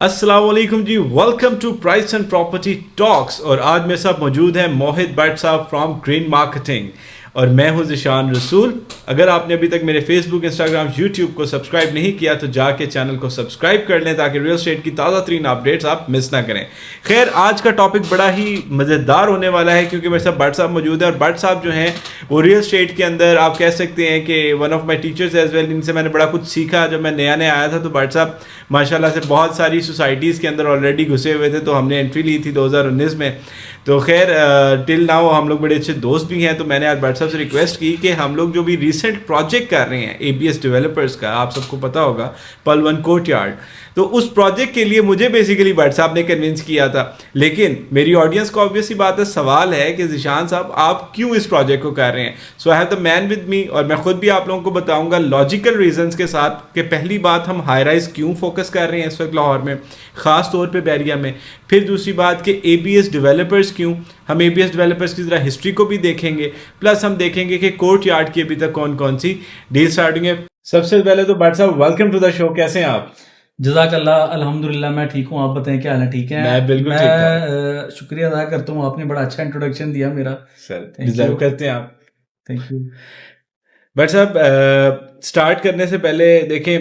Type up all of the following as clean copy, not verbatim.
अस्सलाम वालेकुम जी, welcome to price and property talks. और आज मेरे साथ मौजूद हैं मोहित भट्ट साहब फ्रॉम ग्रीन मार्केटिंग और मैं हूं ज़िशान रसूल। अगर आपने अभी तक मेरे फेसबुक, इंस्टाग्राम, यूट्यूब को सब्सक्राइब नहीं किया तो जाके चैनल को सब्सक्राइब कर लें ताकि रियल एस्टेट की ताज़ा तरीन अपडेट्स आप मिस ना करें। खैर, आज का टॉपिक बड़ा ही मज़ेदार होने वाला है क्योंकि मेरे साथ भट्ट साहब मौजूद है और भट्ट साहब जो हैं वो रियल एस्टेट के अंदर आप कह सकते हैं कि one of my teachers as well. इनसे मैंने बड़ा कुछ सीखा। जब मैं नया नया आया था तो भट्ट साहब माशाल्लाह से बहुत सारी सोसाइटीज़ के अंदर ऑलरेडी घुसे हुए थे, तो हमने एंट्री ली थी 2019 में। तो खैर टिल नाउ हम लोग बड़े अच्छे दोस्त भी हैं। तो मैंने आज भट्ट साहब से रिक्वेस्ट की कि हम लोग जो भी रिसेंट प्रोजेक्ट कर रहे हैं एबीएस डेवलपर्स का, आप सबको पता होगा, पल वन कोर्टयार्ड, तो उस प्रोजेक्ट के लिए मुझे बेसिकली भट्ट साहब ने कन्विंस किया था। लेकिन मेरी ऑडियंस को ऑब्वियसली बात है, सवाल है कि ज़िशान साहब आप क्यों इस प्रोजेक्ट को कर रहे हैं। So I have the man with me और मैं खुद भी आप लोगों को बताऊंगा लॉजिकल रीजंस के साथ कि पहली बात हम हाई राइज क्यों फोकस कर रहे हैं इस वक्त लाहौर में, ख़ास तौर पे बैरिया में। फिर दूसरी बात कि एबीएस डेवलपर्स क्यों, हम एबीएस डेवलपर्स की ज़रा हिस्ट्री को भी देखेंगे, प्लस हम देखेंगे कि कोर्टयार्ड की अभी तक कौन कौन सी डील स्टार्टिंग है। सबसे पहले तो भट्ट साहब वेलकम टू द शो, कैसे हैं आप? जज़ाकल्लाह, अल्हम्दुलिल्लाह मैं ठीक हूँ। आप बताएं क्या हाल है? ठीक है? मैं बिल्कुल ठीक ठाक। शुक्रिया अदा करता हूँ, आपने बड़ा अच्छा इंट्रोडक्शन दिया मेरा। Sir thank deserve you. करते हैं आप। Thank you. बट साहब स्टार्ट करने से पहले देखें,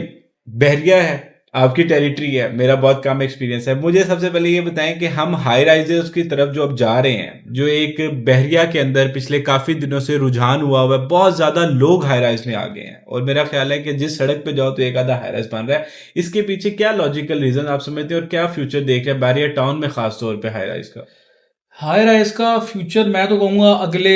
बहरिया है, आपकी टेरिटरी है, मेरा बहुत कम एक्सपीरियंस है। मुझे सबसे पहले ये बताएं कि हम हाई राइजर्स की तरफ जो अब जा रहे हैं, जो एक बहरिया के अंदर पिछले काफ़ी दिनों से रुझान हुआ हुआ है, बहुत ज़्यादा लोग हाई राइज में आ गए हैं और मेरा ख्याल है कि जिस सड़क पे जाओ तो एक आधा हाई राइज बन रहा है। इसके पीछे क्या लॉजिकल रीज़न आप समझते हैं और क्या फ्यूचर देख रहे हैं बहरिया टाउन में ख़ास तौर पर हाई राइज का? हाई राइज का फ्यूचर मैं तो कहूँगा अगले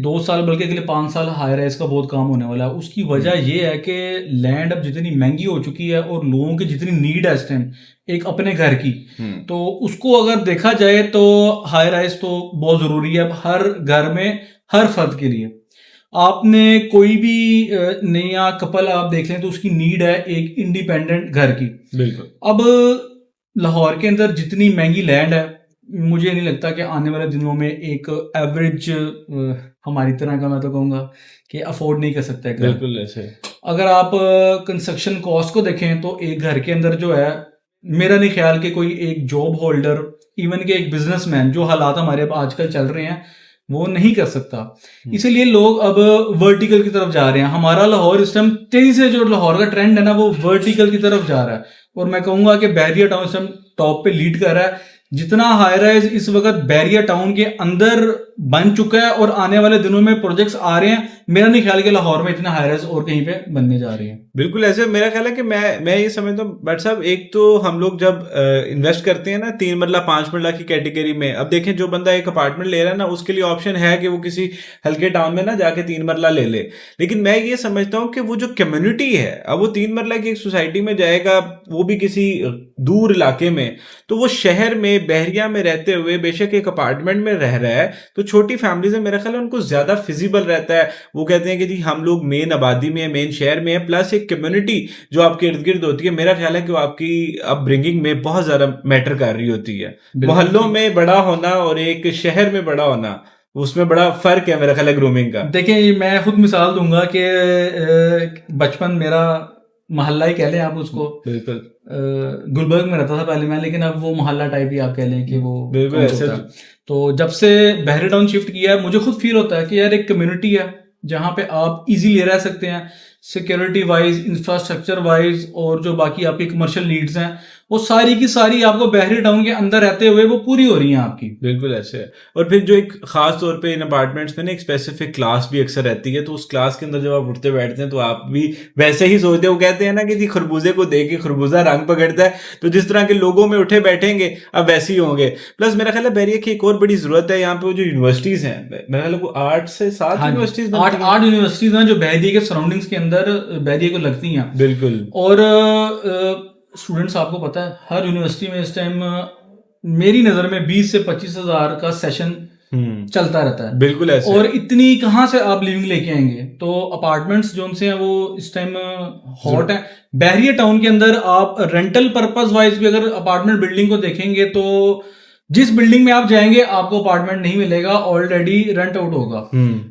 2 साल बल्कि अगले 5 साल हाई राइज का बहुत काम होने वाला है। उसकी वजह ये है कि लैंड अब जितनी महंगी हो चुकी है और लोगों की जितनी नीड है इस टाइम एक अपने घर की, तो उसको अगर देखा जाए तो हाई राइज तो बहुत ज़रूरी है अब हर घर में, हर फर्द के लिए। आपने कोई भी नया कपल आप देख लें तो उसकी नीड है एक इंडिपेंडेंट घर की। बिल्कुल। अब लाहौर के अंदर जितनी महंगी लैंड है, मुझे नहीं लगता कि आने वाले दिनों में एक एवरेज हमारी तरह का, मैं तो कहूँगा कि अफोर्ड नहीं कर सकता है घर। बिल्कुल ऐसे। अगर आप कंस्ट्रक्शन कॉस्ट को देखें तो एक घर के अंदर जो है, मेरा नहीं ख्याल कि कोई एक जॉब होल्डर, इवन के एक बिजनेसमैन, जो हालात हमारे अब आजकल चल रहे हैं वो नहीं कर सकता। इसीलिए लोग अब वर्टिकल की तरफ जा रहे हैं। हमारा लाहौर इस टाइम तेजी से, जो लाहौर का ट्रेंड है ना, वो वर्टिकल की तरफ जा रहा है और मैं कहूँगा कि बहरिया टाउन इस टाइम टॉप पे लीड कर रहा है। जितना हाई राइज इस वक्त बैरिया टाउन के अंदर बन चुका है और आने वाले दिनों में प्रोजेक्ट्स आ रहे हैं, मेरा नहीं ख्याल कि लाहौर में इतना हाई राइज और कहीं पे बनने जा रहे हैं। बिल्कुल ऐसे मेरा ख्याल है कि मैं ये समझता हूँ बट साहब, एक तो हम लोग जब इन्वेस्ट करते हैं ना 3 मरला 5 मरला की कैटेगरी में, अब देखें जो बंदा एक अपार्टमेंट ले रहा है ना, उसके लिए ऑप्शन है कि वो किसी हल्के टाउन में ना जाके 3 मरला ले ले। लेकिन मैं ये समझता हूँ कि वो जो कम्युनिटी है, अब वो 3 मरला की एक सोसाइटी में जाएगा, वो भी किसी दूर इलाके में, तो वो शहर में बहरिया में रहते हुए बेशक एक अपार्टमेंट में रह रहा है, तो छोटी फैमिलीज में मेरा ख्याल है उनको ज्यादा फिजिबल रहता है। वो कहते हैं कि जी हम लोग मेन आबादी में है, मेन शहर में है, प्लस एक कम्युनिटी जो आपके इर्द गिर्द होती है, मेरा ख्याल है कि वो आपकी अपब्रिंगिंग में बहुत ज्यादा मैटर कर रही होती है। मोहल्लों में बड़ा होना और एक शहर में बड़ा होना, उसमें बड़ा फर्क है मेरा ख्याल है ग्रूमिंग का। देखें, मैं खुद मिसाल दूंगा कि बचपन मेरा मोहल्ला ही कह लें आप उसको, बिल्कुल गुलबर्ग में रहता था पहले मैं, लेकिन अब वो मोहल्ला टाइप ही आप कह लें कि वो बिल्कुल काउंट ऐसे। होता है। तो जब से बहरे टाउन शिफ्ट किया है, मुझे खुद फील होता है कि यार एक कम्युनिटी है जहाँ पे आप इजीली रह सकते हैं, सिक्योरिटी वाइज, इंफ्रास्ट्रक्चर वाइज, और जो बाकी आपकी कमर्शियल नीड्स हैं वो सारी की सारी आपको बहरी टाउन के अंदर रहते हुए वो पूरी हो रही हैं आपकी। बिल्कुल ऐसे है। और फिर जो एक खास तौर पे इन अपार्टमेंट्स में ना एक स्पेसिफिक क्लास भी अक्सर रहती है, तो उस क्लास के अंदर जब आप उठते बैठते हैं तो आप भी वैसे ही सोचते हो। कहते हैं ना कि जी खरबूजे को देख के खरबूजा रंग पकड़ता है, तो जिस तरह के लोगों में उठे बैठेंगे अब वैसे ही होंगे। प्लस मेरा ख्याल है बैरिया की एक और बड़ी जरूरत है यहाँ पे, वो जो यूनिवर्सिटीज हैं, मेरा ख्याल है वो 8 से 7 यूनिवर्सिटीज, 8 यूनिवर्सिटीज हैं जो बहरिया के सराउंडिंग्स के अंदर बहरिया को लगती हैं। बिल्कुल। और स्टूडेंट्स, आपको पता है हर यूनिवर्सिटी में इस टाइम मेरी नज़र में 20 से 25 हज़ार का सेशन चलता रहता है। बिल्कुल ऐसे। और इतनी कहाँ से आप लिविंग लेके आएंगे? तो अपार्टमेंट्स जो उनसे हैं वो इस टाइम हॉट है। बहरिया टाउन के अंदर आप रेंटल पर्पस वाइज भी अगर अपार्टमेंट बिल्डिंग को देखेंगे तो जिस बिल्डिंग में आप जाएंगे आपको अपार्टमेंट नहीं मिलेगा, ऑलरेडी रेंट आउट होगा।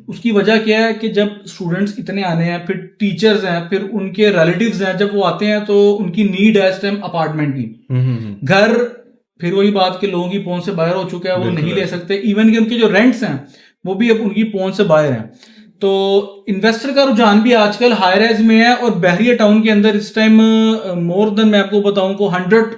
उसकी वजह क्या है कि जब स्टूडेंट्स इतने आने हैं, फिर टीचर्स हैं, फिर उनके रिलेटिव्स हैं, जब वो आते हैं तो उनकी नीड है इस टाइम अपार्टमेंट की। घर फिर वही बात कि लोगों की पहुंच से बाहर हो चुका है, वो नहीं ले सकते। इवन कि उनके जो रेंट्स हैं वो भी अब उनकी पहुंच से बाहर हैं। तो इन्वेस्टर का रुझान भी आजकल हाई राइज में है, और बहरिया टाउन के अंदर इस टाइम मोर देन, मैं आपको बताऊं को 100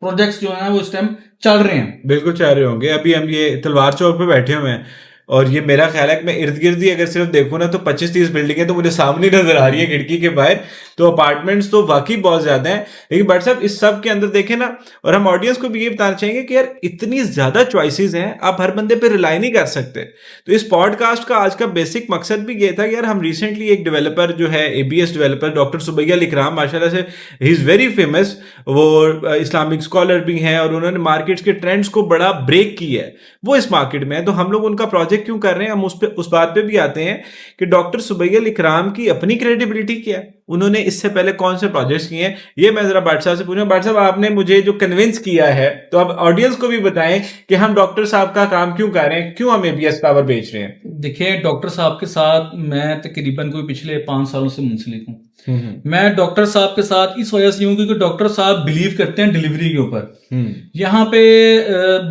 प्रोजेक्ट्स जो हैं वो इस टाइम चल रहे हैं। बिल्कुल चल रहे होंगे। अभी हम ये तलवार चौक पे बैठे हुए हैं और ये मेरा ख्याल है कि मैं इर्द गिर्द ही अगर सिर्फ देखूं ना तो 25-30 बिल्डिंगें तो मुझे सामने नजर आ रही है खिड़की के बाहर। तो अपार्टमेंट्स तो वाकई बहुत ज्यादा हैं। लेकिन बट साहब इस सब के अंदर देखें ना, और हम ऑडियंस को भी ये बताना चाहेंगे कि यार इतनी ज्यादा चॉइसेस हैं, आप हर बंदे पे रिलाई नहीं कर सकते। तो इस पॉडकास्ट का आज का बेसिक मकसद भी ये था कि यार हम रिसेंटली एक डेवलपर जो है एबीएस डेवलपर डॉक्टर सुबैया इकराम, माशाल्लाह से ही इज वेरी फेमस, वो इस्लामिक स्कॉलर भी हैं और उन्होंने मार्केट्स के ट्रेंड्स को बड़ा ब्रेक किया है, वो इस मार्केट में है। तो हम लोग उनका प्रोजेक्ट क्यों कर रहे हैं, हम उस बात पे भी आते हैं कि डॉक्टर सुबैया इकराम की अपनी क्रेडिबिलिटी क्या है, उन्होंने इससे पहले कौन से प्रोजेक्ट्स किए हैं, ये मैं जरा भट्ट साहब से पूछूं। भट्ट साहब आपने मुझे जो कन्विंस किया है, तो आप ऑडियंस को भी बताएं कि हम डॉक्टर साहब का काम क्यों कर रहे हैं, क्यों हम एबीएस टावर बेच रहे हैं। देखिए, डॉक्टर साहब के साथ मैं तकरीबन कोई पिछले 5 सालों से मुंसलिक हूँ। मैं डॉक्टर साहब के साथ इस वजह से हूँ क्योंकि डॉक्टर साहब बिलीव करते हैं डिलीवरी के ऊपर। यहाँ पे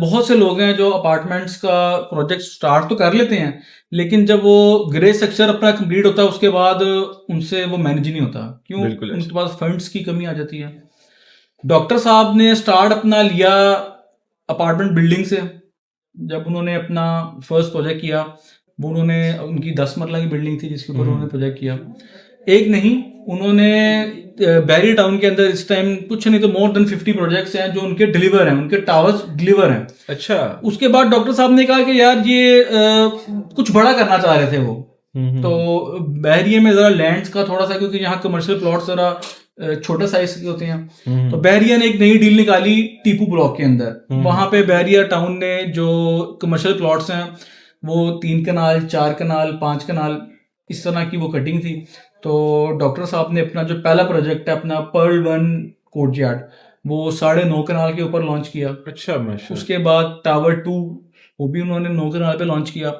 बहुत से लोग हैं जो अपार्टमेंट्स का प्रोजेक्ट स्टार्ट तो कर लेते हैं, लेकिन जब वो ग्रे स्ट्रक्चर अपना कंप्लीट होता है उसके बाद उनसे वो मैनेज नहीं होता। क्यों? उनके पास फंड्स की कमी आ जाती है। डॉक्टर साहब ने स्टार्ट अपना लिया अपार्टमेंट बिल्डिंग से। जब उन्होंने अपना फर्स्ट प्रोजेक्ट किया, वो उन्होंने उनकी 10 मरला की बिल्डिंग थी जिसके ऊपर उन्होंने प्रोजेक्ट किया। एक नहीं, उन्होंने बहरिया टाउन के अंदर इस टाइम कुछ नहीं तो मोर देन 50 प्रोजेक्ट्स हैं जो उनके डिलीवर हैं, उनके टावर्स डिलीवर हैं। अच्छा। उसके बाद डॉक्टर साहब ने कहा कि यार ये कुछ बड़ा करना चाह रहे थे वो। तो बहरिया में जरा लैंड्स का थोड़ा सा, क्योंकि यहाँ कमर्शियल प्लॉट्स जरा छोटे साइज के होते हैं, तो बहरिया ने एक नई डील निकाली टीपू ब्लॉक के अंदर। वहां पे बहरिया टाउन ने जो कमर्शियल प्लॉट्स हैं वो 3 कनाल, 4 कनाल, 5 कनाल इस तरह की वो कटिंग थी। तो डॉक्टर साहब ने अपना जो पहला प्रोजेक्ट है अपना पर्ल 1 कोर्टयार्ड, वो 9.5 कनाल के ऊपर लॉन्च किया। अच्छा, माशाल्लाह। उसके बाद टावर 2 वो भी उन्होंने 9 कनाल पे लॉन्च किया।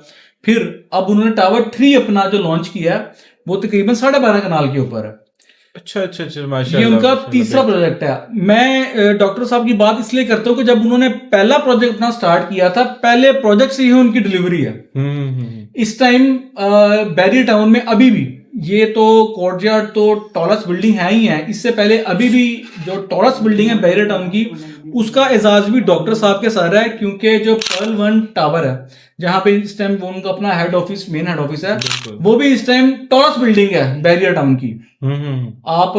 फिर अब उन्होंने टावर 3 अपना जो लॉन्च किया है वो तकरीबन 12.5 कनाल के ऊपर है। अच्छा अच्छा अच्छा, माशाल्लाह। ये उनका तीसरा प्रोजेक्ट है। मैं डॉक्टर साहब की बात इसलिए करता हूँ कि जब उन्होंने पहला प्रोजेक्ट अपना स्टार्ट किया था, पहले प्रोजेक्ट से ही उनकी डिलीवरी है। इस टाइम बहरिया टाउन में अभी भी ये तो कोर्टयार्ड तो टॉलेस्ट बिल्डिंग है ही है, इससे पहले अभी भी जो टॉलेस्ट बिल्डिंग है बहरिया टाउन की, उसका एजाज भी डॉक्टर साहब के साथ है। क्योंकि जो पर्ल 1 टावर है जहां पे इस टाइम वो उनका अपना head office, main head office है, वो भी इस टाइम टॉलेस्ट बिल्डिंग है बहरिया टाउन की। आप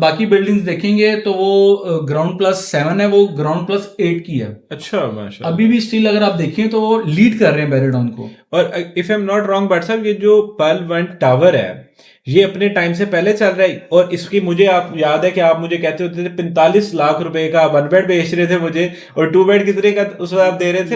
बाकी बिल्डिंग्स देखेंगे तो वो ग्राउंड +7 है, वो ग्राउंड +8 की है। अच्छा, माशाल्लाह। अभी भी स्टिल अगर आप देखें तो वो लीड कर रहे हैं बहरिया टाउन को। और if I am not wrong but साहब, ये जो पर्ल 1 टावर है ये अपने टाइम से पहले चल रहा है, और इसकी मुझे आप याद है कि आप मुझे कहते होते थे 45 लाख रुपए का 1 बेड बेच रहे थे मुझे, और 2 बेड कितने का उस वक्त आप दे रहे थे?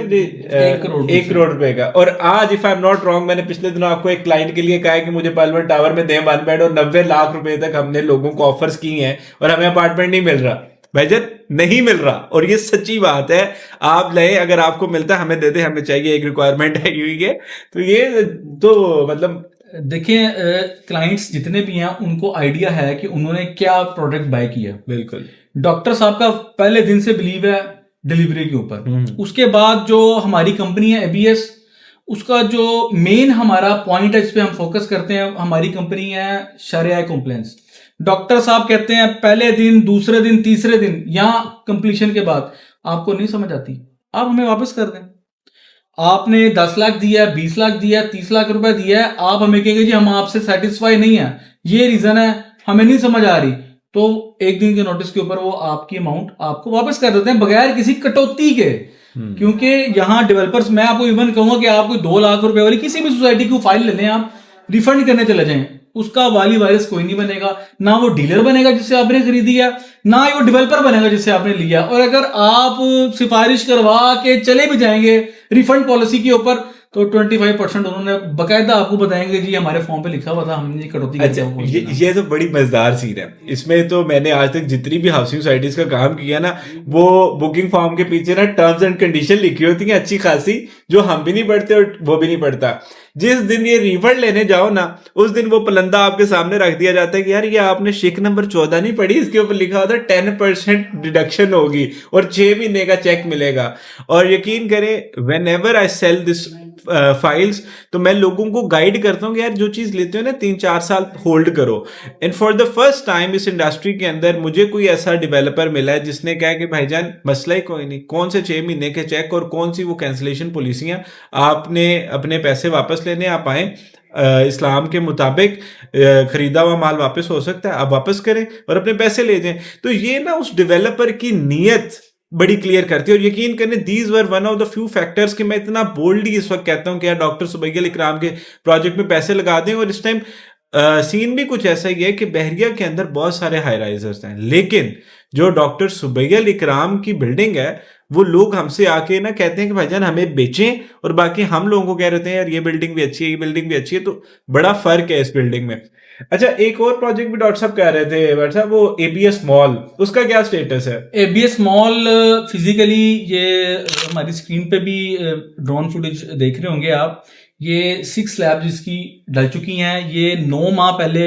1 करोड़ रुपए का। और आज if I am not wrong, मैंने पिछले दिनों आपको एक क्लाइंट के लिए कहा है कि मुझे पर्ल 1 टावर में दें 1 बेड, और 90 लाख रुपए तक हमने लोगों को ऑफर्स की हैं और हमें अपार्टमेंट नहीं मिल रहा। भाईजान नहीं मिल रहा, और ये सच्ची बात है। आप लें, अगर आपको मिलता है हमें दे दे, हमें चाहिए, एक रिक्वायरमेंट है ये। तो ये तो मतलब देखिए, क्लाइंट्स जितने भी हैं उनको आइडिया है कि उन्होंने क्या प्रोडक्ट बाय किया। बिल्कुल। डॉक्टर साहब का पहले दिन से बिलीव है डिलीवरी के ऊपर। उसके बाद जो हमारी कंपनी है एबीएस, उसका जो मेन हमारा पॉइंट है, इस पे हम फोकस करते हैं। हमारी कंपनी है शरिया कॉम्प्लायंस। डॉक्टर साहब कहते हैं पहले दिन, दूसरे दिन, तीसरे दिन या कंप्लीशन के बाद आपको नहीं समझ आती, आप हमें वापस कर दें। आपने 10 लाख दिया, 20 लाख दिया, 30 लाख रुपए दिया है, आप हमें कहेंगे जी हम आपसे सेटिस्फाई नहीं है, ये रीजन है, हमें नहीं समझ आ रही, तो 1 दिन के नोटिस के ऊपर वो आपकी अमाउंट आपको वापस कर देते हैं बगैर किसी कटौती के। क्योंकि यहाँ डेवलपर्स, मैं आपको इवन कहूंगा कि आप कोई 2 लाख रुपए वाली किसी भी सोसाइटी की फाइल ले लें, आप रिफंड करने चले जाएं, उसका वाली वारिस कोई नहीं बनेगा। ना वो डीलर बनेगा जिससे आपने खरीदी है, ना ही वो डेवलपर बनेगा जिससे आपने लिया। और अगर आप सिफारिश करवा के चले भी जाएंगे रिफंड पॉलिसी के ऊपर, तो 25% उन्होंने बकायदा आपको बताएंगे जी हमारे फॉर्म पे लिखा हुआ था, हमने ये कटौती करके अच्छा, आपको पहुंच देना। ये तो बड़ी मजेदार सीन है। इसमें तो मैंने आज तक जितनी भी हाउसिंग सोसाइटीज का काम किया ना, वो बुकिंग फॉर्म के पीछे ना टर्म्स एंड कंडीशन लिखी होती है अच्छी खासी, जो हम भी नहीं पढ़ते और वो भी नहीं पढ़ता। जिस दिन ये रिफंड लेने जाओ ना, उस दिन वो पलंदा आपके सामने रख दिया जाता है कि यार ये आपने शिक नंबर 14 नहीं पढ़ी, इसके ऊपर लिखा होता है 10% डिडक्शन होगी और 6 महीने का चेक मिलेगा। और यकीन करें, whenever I sell this files, तो मैं लोगों को गाइड करता हूँ कि यार जो चीज लेते हो ना 3-4 साल होल्ड करो। And for the first time इस इंडस्ट्री के अंदर मुझे कोई ऐसा डेवलपर मिला है जिसने कहा कि भाईजान मसला ही कोई नहीं, कौन से 6 महीने के चेक और कौन सी वो कैंसिलेशन पॉलिसियां, आपने अपने पैसे वापस लेने आप आए, इस्लाम के मुताबिक खरीदा हुआ माल वापस हो सकता है, आप वापस करें और अपने पैसे ले जाएं। तो ये ना उस डेवलपर की नीयत बड़ी क्लियर करती है। और यकीन करें, these were one of the few factors कि मैं इतना बोल्डली इस वक्त कहता हूं कि यार डॉक्टर सुबैगल इकराम के प्रोजेक्ट में पैसे लगा दें। और इस टाइम सीन भी कुछ ऐसा ही है कि बहरिया के अंदर बहुत सारे हाई राइजर्स हैं, लेकिन जो डॉक्टर सुबैगल इकराम की बिल्डिंग है, वो लोग हमसे आके ना कहते हैं कि भाईजान हमें बेचें, और बाकी हम लोगों को कह रहे हैं यार ये बिल्डिंग भी अच्छी है, ये बिल्डिंग भी अच्छी है। तो बड़ा फर्क है इस बिल्डिंग में। अच्छा, एक और प्रोजेक्ट भी डॉक्टर साहब कह रहे थे डॉक्टर साहब, वो एबीएस मॉल, उसका क्या स्टेटस है? एबीएस मॉल फिजिकली ये हमारी स्क्रीन पे भी ड्रोन फुटेज देख रहे होंगे आप। ये 6 स्लैब जिसकी डल चुकी हैं। ये 9 माह पहले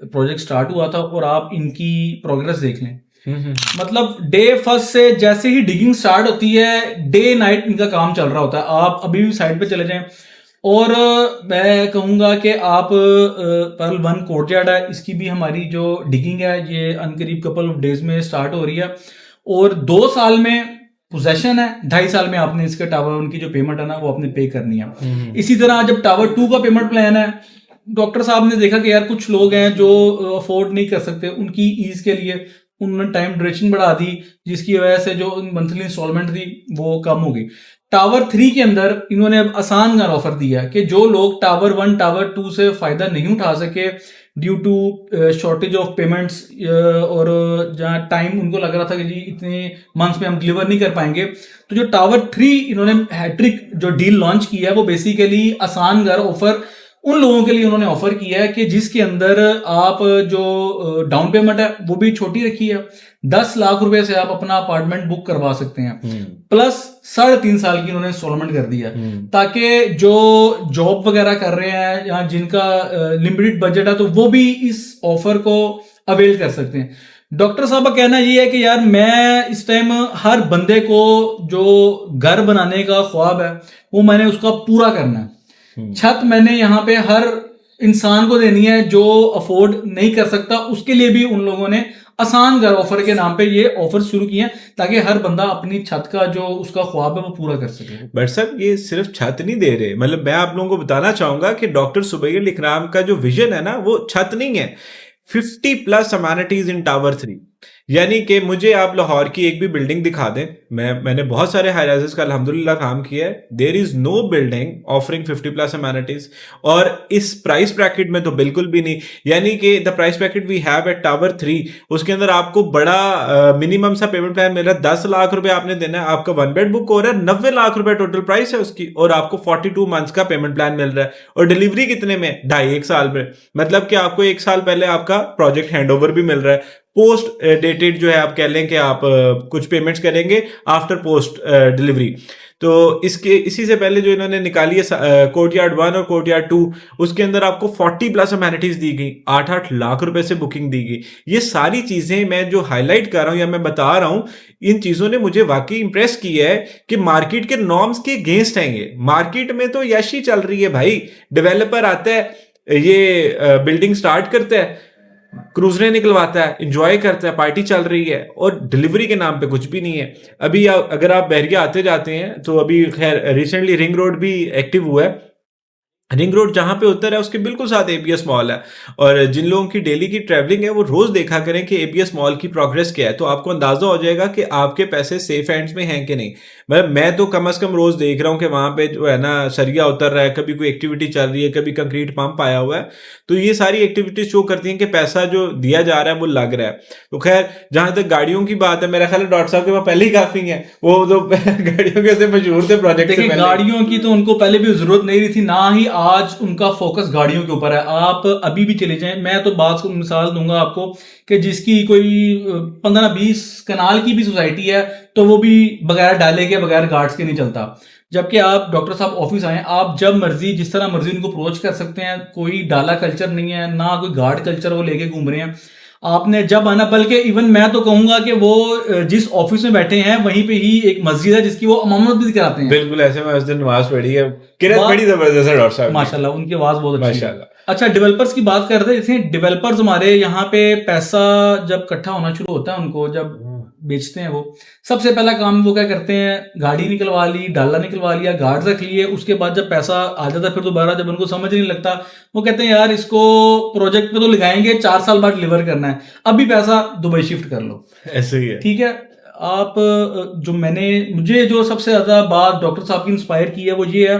प्रोजेक्ट स्टार्ट हुआ था और आप इनकी प्रोग्रेस देख लें। मतलब डे फर्स्ट से जैसे ही डिगिंग स्टार्ट होती है, डे नाइट इनका काम चल रहा होता है। आप अभी भी साइड पे चले जाएं और मैं कहूँगा कि आप पर्ल 1 कोर्टयार्ड है, इसकी भी हमारी जो डिगिंग है ये अनकरीब कपल ऑफ डेज में स्टार्ट हो रही है। और 2 साल में पोजेशन है, 2.5 साल में आपने इसके टावर 1 की जो पेमेंट है ना वो आपने पे करनी है। इसी तरह जब टावर 2 का पेमेंट प्लान है, डॉक्टर साहब ने देखा कि यार कुछ लोग हैं जो अफोर्ड नहीं कर सकते, उनकी ईज के लिए उन्होंने टाइम ड्यूरेशन बढ़ा दी, जिसकी वजह से जो मंथली इंस्टॉलमेंट थी वो कम हो गई। टावर 3 के अंदर इन्होंने अब आसान का ऑफर दिया कि जो लोग टावर 1 टावर 2 से फायदा नहीं उठा सके due to shortage of payments, और जहाँ टाइम उनको लग रहा था कि जी इतने मंथ्स में हम डिलीवर नहीं कर पाएंगे, तो जो टावर 3 इन्होंने हैट्रिक जो डील लॉन्च किया है वो बेसिकली आसान घर ऑफर उन लोगों के लिए उन्होंने ऑफर किया है कि जिसके अंदर आप जो डाउन पेमेंट है वो भी छोटी रखी है, 10 लाख रुपए से आप अपना अपार्टमेंट बुक करवा सकते हैं, प्लस 3.5 साल की उन्होंने इंस्टॉलमेंट कर दिया, ताकि जो जॉब वगैरह कर रहे हैं या जिनका लिमिटेड बजट है तो वो भी इस ऑफर को अवेल कर सकते हैं। डॉक्टर साहब का कहना ये है कि यार मैं इस टाइम हर बंदे को जो घर बनाने का ख्वाब है वो मैंने उसका पूरा करना है। छत मैंने यहाँ पे हर इंसान को देनी है जो अफोर्ड नहीं कर सकता, उसके लिए भी उन लोगों ने आसान घर ऑफर के नाम पे ये ऑफर शुरू किए हैं ताकि हर बंदा अपनी छत का जो उसका ख्वाब है वो पूरा कर सके। बट साहब ये सिर्फ छत नहीं दे रहे, मतलब मैं आप लोगों को बताना चाहूंगा कि डॉक्टर सुबैगल इकराम का जो विजन है ना वो छत नहीं है, 50+ अमेनिटीज इन टावर 3। यानी कि मुझे आप लाहौर की एक भी बिल्डिंग दिखा दें, मैंने बहुत सारे हाई राइजेस का अल्हम्दुलिल्लाह काम किया है, there is no building offering 50+ amenities, और इस प्राइस ब्रैकेट में तो बिल्कुल भी नहीं। यानी कि the price bracket we have at tower 3, उसके अंदर आपको बड़ा मिनिमम सा पेमेंट प्लान मिल रहा है, 10 लाख रुपए आपने देना है, आपका 1 बेड बुक हो रहा है, 90 लाख रुपए टोटल प्राइस है उसकी, और आपको 42 मंथ्स का पेमेंट प्लान मिल रहा है, और डिलीवरी कितने में, 2.5-1 साल में। मतलब कि आपको 1 साल पहले आपका प्रोजेक्ट हैंडओवर भी मिल रहा है, पोस्ट डेटेड जो है आप कह लें कि आप कुछ पेमेंट्स करेंगे आफ्टर पोस्ट डिलीवरी। तो इसी से पहले जो इन्होंने निकाली है कोर्टयार्ड 1 और कोर्टयार्ड 2, उसके अंदर आपको 40+ अमेनिटीज दी गई, 8-8 लाख रुपए से बुकिंग दी गई। ये सारी चीजें मैं जो हाईलाइट कर रहा हूं या मैं बता रहा हूं, इन चीजों ने मुझे वाकई इंप्रेस किया है कि मार्केट के नॉर्म्स के अगेंस्ट हैं। मार्केट में तो यशी चल रही है भाई, डेवलपर आता है, ये बिल्डिंग स्टार्ट करता है, क्रूजरें निकलवाता है, एंजॉय करता है, पार्टी चल रही है, और डिलीवरी के नाम पे कुछ भी नहीं है। अभी अगर आप बहरिया आते जाते हैं तो अभी खैर रिसेंटली रिंग रोड भी एक्टिव हुआ है, रिंग रोड जहां पे उतर है उसके बिल्कुल साथ एबीएस मॉल है। और जिन लोगों की डेली की ट्रैवलिंग है वो रोज देखा करें कि एबीएस मॉल की प्रोग्रेस क्या है, तो आपको अंदाजा हो जाएगा कि आपके पैसे सेफ हैंड्स में हैं कि नहीं। मतलब मैं तो कम से कम रोज देख रहा हूँ कि वहां पे जो है ना सरिया उतर रहा है, कभी कोई एक्टिविटी चल रही है, कभी कंक्रीट पंप आया हुआ है। तो ये सारी एक्टिविटीज शो करती हैं कि पैसा जो दिया जा रहा है वो लग रहा है। तो खैर जहां तक गाड़ियों की बात है, मेरा ख्याल है डॉक्टर साहब के पास पहले ही काफी है, वो तो गाड़ियों के से मशहूर थे प्रोजेक्ट से देखिए पहले। गाड़ियों की तो उनको पहले भी जरूरत नहीं रही थी, ना ही आज उनका फोकस गाड़ियों के ऊपर है। आप अभी भी चले जाएं, मैं तो बात को मिसाल दूंगा आपको कि जिसकी कोई 15-20 कनाल की भी सोसाइटी है तो वो भी बगैर डाले के बगैर गार्ड्स के नहीं चलता। जबकि आप डॉक्टर साहब ऑफिस आए, आप जब मर्जी जिस तरह मर्जी उनको अप्रोच कर सकते हैं, कोई डाला कल्चर नहीं है, ना कोई गार्ड कल्चर वो लेके घूम रहे हैं। आपने जब आना, बल्कि इवन मैं तो कहूंगा कि वो जिस ऑफिस में बैठे हैं वहीं पे ही एक मस्जिद है जिसकी वो इमामत भी कराते हैं। बिल्कुल ऐसे में उस दिन नमाज पढ़ी है, किरत बड़ी जबरदस्त है डॉक्टर साहब की। माशाल्लाह उनकी आवाज बहुत अच्छी है। माशाल्लाह। अच्छा, डेवलपर्स की बात कर रहे थे। डेवलपर्स हमारे यहाँ पे पैसा जब इकट्ठा होना शुरू होता है, उनको जब बेचते हैं, वो सबसे पहला काम वो क्या करते हैं, गाड़ी निकलवा ली, डाला निकलवा लिया, गार्ड रख लिए। उसके बाद जब पैसा आ जाता है फिर दोबारा जब उनको समझ नहीं लगता, वो कहते हैं यार इसको प्रोजेक्ट पे तो लगाएंगे, 4 साल बाद डिलीवर करना है, अभी पैसा दुबई शिफ्ट कर लो। ऐसे ही है। ठीक है। आप जो मुझे जो सबसे ज्यादा बात डॉक्टर साहब की इंस्पायर की है वो ये है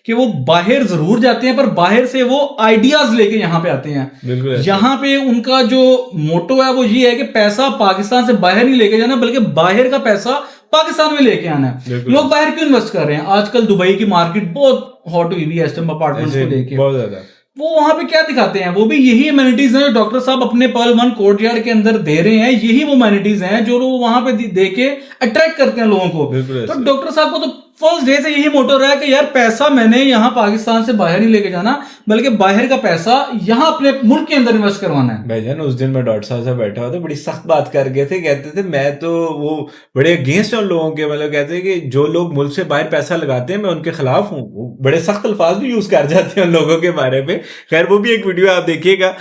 कि वो बाहर जरूर जाते हैं पर बाहर से वो आइडियाज लेके यहाँ पे आते हैं। बिल्कुल ऐसे। यहाँ पे उनका जो मोटो है वो ये है कि पैसा पाकिस्तान से बाहर नहीं लेके जाना, बल्कि बाहर का पैसा पाकिस्तान में लेके आना है। बिल्कुल। लोग बाहर क्यों इन्वेस्ट कर रहे हैं? आजकल दुबई की मार्केट बहुत हॉट हुई हुई है अपार्टमेंट्स को लेके। बहुत ज्यादा। वो वहां पे क्या दिखाते हैं, वो भी यही एमेनिटीज हैं जो डॉक्टर साहब अपने पर्ल वन कोर्टयार्ड के अंदर दे रहे हैं। यही वो एमेनिटीज हैं जो लोग वहां पे दे के अट्रैक्ट करते हैं लोगों को। बिल्कुल तो ऐसे। डॉक्टर साहब को तो फर्स्ट डे से यही मोटो रहा है कि यार पैसा मैंने यहाँ पाकिस्तान से बाहर नहीं लेके जाना, बल्कि बाहर का पैसा यहाँ अपने मुल्क के अंदर इन्वेस्ट करवाना है। भाईजान उस दिन मैं डॉक्टर साहब से बैठा हुआ था, बड़ी सख्त बात कर गए थे। कहते थे मैं तो वो बड़े अगेंस्ट हैं उन लोगों के, मतलब कहते हैं कि जो लोग मुल्क से बाहर पैसा लगाते हैं मैं उनके खिलाफ हूँ। वो बड़े सख्त अल्फाज भी यूज कर जाते हैं उन लोगों के बारे में। खैर वो भी एक वीडियो आप देखिएगा।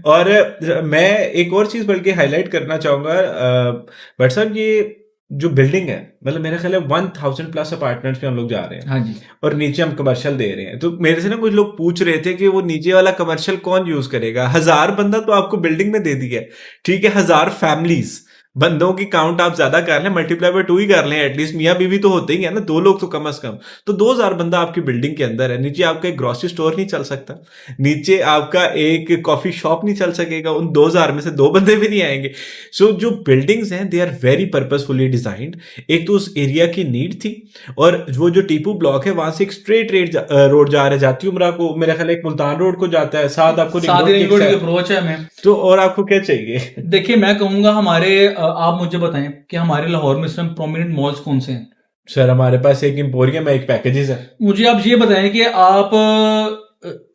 और मैं एक और चीज बल्कि हाईलाइट करना चाहूंगा भट्ट साहब, ये जो बिल्डिंग है, मतलब मेरा ख्याल है 1000 प्लस अपार्टमेंट्स पे हम लोग जा रहे हैं। हाँ जी। और नीचे हम कमर्शियल दे रहे हैं। तो मेरे से ना कुछ लोग पूछ रहे थे कि वो नीचे वाला कमर्शियल कौन यूज करेगा। 1000 बंदा तो आपको बिल्डिंग में दे दिया है, ठीक है। 1000 फैमिलीज, बंदों की काउंट आप ज्यादा कर लें, मल्टीप्लाई बाय 2 ही कर लें, एटलीस्ट मियाँ बीवी तो होते ही है ना, 2 लोग तो कम से कम। तो 2000 बंदा आपकी बिल्डिंग के अंदर है। नीचे आपका एक ग्रोसरी स्टोर नहीं चल सकता, नीचे आपका एक कॉफी शॉप नहीं चल सकेगा, उन 2000 में से 2 बंदे भी नहीं आएंगे। सो जो बिल्डिंग्स हैं they are very purposefully designed. एक तो उस एरिया की नीड थी, और वो जो टीपू ब्लॉक है वहां से एक स्ट्रेट रोड जा रहा है, जाती उमरा को, मेरा ख्याल है एक मुल्तान रोड को जाता है, साथ आपको रिंग रोड की अप्रोच है। मैं तो और आपको क्या चाहिए? देखिए मैं कहूंगा हमारे आप मुझे बताएं कि हमारे लाहौर में इस टाइम प्रोमिनेंट मॉल्स कौन से हैं? सर हमारे पास एक एम्पोरियम है, एक पैकेजेस है। मुझे आप ये बताएं कि आप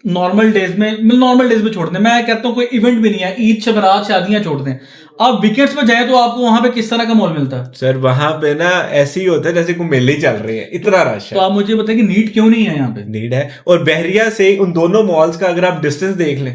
नॉर्मल डेज में छोड़ दें, मैं कहता हूँ कोई इवेंट भी नहीं है, ईद शबरात शादियां छोड़ दें, आप वीकेंड्स में जाएं तो आपको वहां पे किस तरह का मॉल मिलता है? सर वहां पे ना ऐसे ही होता है जैसे कोई मेले ही चल रही है, इतना रश तो है। आप मुझे बताएं कि नीड क्यों नहीं है यहाँ पे? नीड है। और बहरिया से उन दोनों मॉल्स का अगर आप डिस्टेंस देख लें,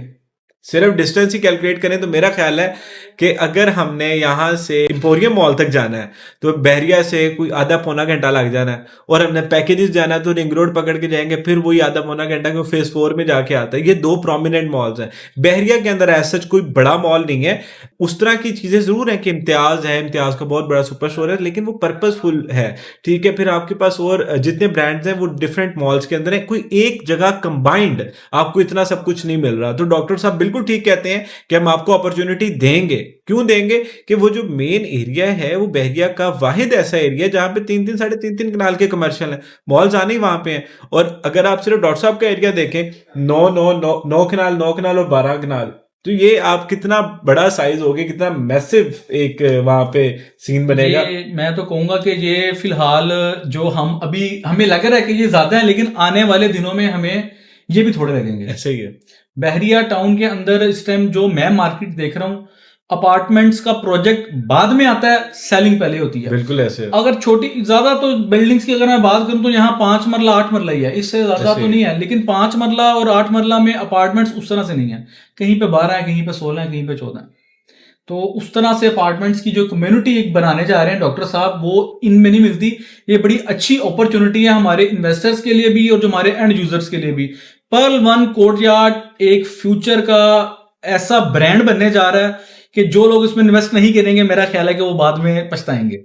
सिर्फ डिस्टेंस ही कैलकुलेट करें, तो मेरा ख्याल है कि अगर हमने यहाँ से एम्पोरियम मॉल तक जाना है तो बहरिया से कोई आधा पौना घंटा लग जाना है, और हमने पैकेजेस जाना है तो रिंग रोड पकड़ के जाएंगे, फिर वही आधा पौना घंटा क्यों फेज 4 में जाके आता है। ये 2 प्रोमिनेंट मॉल्स हैं बहरिया के अंदर। ऐसा कोई बड़ा मॉल नहीं है। उस तरह की चीजें जरूर हैं कि इम्तियाज है, इम्तियाज का बहुत बड़ा सुपर स्टोर है, लेकिन वो पर्पसफुल है, ठीक है। फिर आपके पास और जितने ब्रांड्स हैं वो डिफरेंट मॉल्स के अंदर है, कोई एक जगह कंबाइंड आपको इतना सब कुछ नहीं मिल रहा। तो डॉक्टर साहब बिल्कुल ठीक कहते हैं कि हम आपको अपॉर्चुनिटी देंगे। क्यों देंगे? कि वो जो मेन एरिया है वो बहरिया का वाहिद ऐसा एरिया जहां पे 3-3 साढ़े 3-3 कनाल के कमर्शियल हैं, मॉल्स आने ही वहां पे हैं। और अगर आप सिर्फ डॉक्टर साहब का एरिया देखें, 9 कनाल और 12 कनाल, तो ये आप कितना बड़ा साइज हो गया, कितना मैसिव एक वहां पे सीन बनेगा। मैं तो कहूंगा कि ये फिलहाल जो हम अभी हमें लग रहा है कि ये ज्यादा है, लेकिन आने वाले दिनों में हमें ये भी थोड़े लगेंगे। ऐसे ही है। बहरिया टाउन के अंदर इस टाइम जो मैं मार्केट देख रहा हूँ, अपार्टमेंट्स का प्रोजेक्ट बाद में आता है, सेलिंग पहले होती है। बिल्कुल ऐसे। अगर छोटी ज्यादा तो बिल्डिंग्स की अगर मैं बात करूं तो यहाँ 5 मरला 8 मरला ही है, इससे ज्यादा तो नहीं है। लेकिन 5 मरला और 8 मरला में अपार्टमेंट्स उस तरह से नहीं है, कहीं पे 12 है, कहीं पे 16 है, कहीं पे 14 है। तो उस तरह से अपार्टमेंट्स की जो कम्युनिटी एक बनाने जा रहे हैं डॉक्टर साहब, वो इनमें नहीं मिलती। ये बड़ी अच्छी अपॉर्चुनिटी है हमारे इन्वेस्टर्स के लिए भी और जो हमारे एंड यूजर्स के लिए भी, पर्ल वन कोर्टयार्ड एक फ्यूचर का ऐसा ब्रांड बनने जा रहा है कि जो लोग इसमें इन्वेस्ट नहीं करेंगे, मेरा ख्याल है कि वो बाद में पछताएंगे।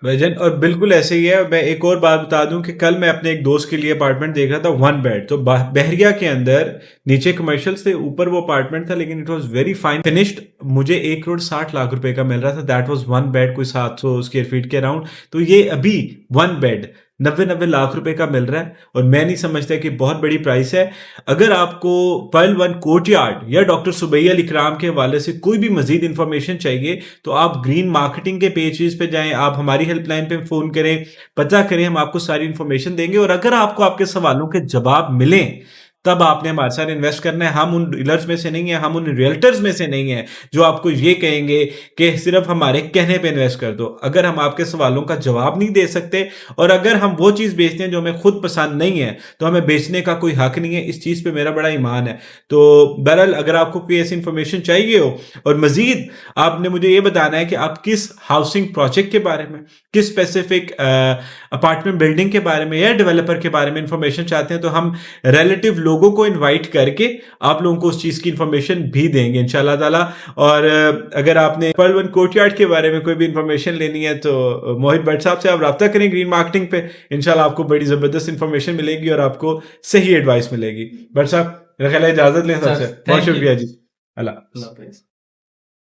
भाईजान, और बिल्कुल ऐसे ही है। मैं एक और बात बता दूं कि कल मैं अपने एक दोस्त के लिए अपार्टमेंट देख रहा था, 1 बेड, तो बहरिया के अंदर, नीचे कमर्शियल्स थे, ऊपर वो अपार्टमेंट था, लेकिन it was very fine finished. मुझे 1,60,00,000 रुपए का मिल रहा था। दैट वाज 1 बेड, कोई 700 स्क्वायर फीट के अराउंड। तो ये अभी 1 बेड 90 लाख रुपए का मिल रहा है, और मैं नहीं समझता कि बहुत बड़ी प्राइस है। अगर आपको पर्ल वन कोर्टयार्ड या डॉक्टर सुबैया अल इकराम के हवाले से कोई भी मजीद इंफॉर्मेशन चाहिए, तो आप ग्रीन मार्केटिंग के पेजेस पे जाएं, आप हमारी हेल्पलाइन पे फोन करें, पता करें, हम आपको सारी इंफॉर्मेशन देंगे। और अगर आपको आपके सवालों के जवाब मिलें, तब आपने हमारे साथ इन्वेस्ट करना है। हम उन डीलर्स में से नहीं है, हम उन रियल्टर्स में से नहीं है जो आपको ये कहेंगे कि सिर्फ हमारे कहने पे इन्वेस्ट कर दो। अगर हम आपके सवालों का जवाब नहीं दे सकते, और अगर हम वो चीज़ बेचते हैं जो हमें खुद पसंद नहीं है, तो हमें बेचने का कोई हक नहीं है। इस चीज़ पे मेरा बड़ा ईमान है। तो बहरहाल, अगर आपको कोई ऐसी इंफॉर्मेशन चाहिए हो, और मजीद आपने मुझे ये बताना है कि आप किस हाउसिंग प्रोजेक्ट के बारे में, किस स्पेसिफिक अपार्टमेंट बिल्डिंग के बारे में या डेवलपर के बारे में इंफॉर्मेशन चाहते हैं, तो हम रिलेटिव लोगों को इनवाइट करके आप लोगों को उस चीज की इंफॉर्मेशन भी देंगे इंशाल्लाह ताला। और अगर आपने पर्ल वन कोर्टयार्ड के बारे में कोई भी इंफॉर्मेशन लेनी है, तो मोहित भट्ट साहब से आप रब्ता करें ग्रीन मार्केटिंग पे। इंशाल्लाह आपको बड़ी जबरदस्त इंफॉर्मेशन मिलेगी और आपको सही एडवाइस मिलेगी। भट्ट साहब, मेरा ख्याल है इजाजत लें सबसे। बहुत शुक्रिया जी। अल्लाह।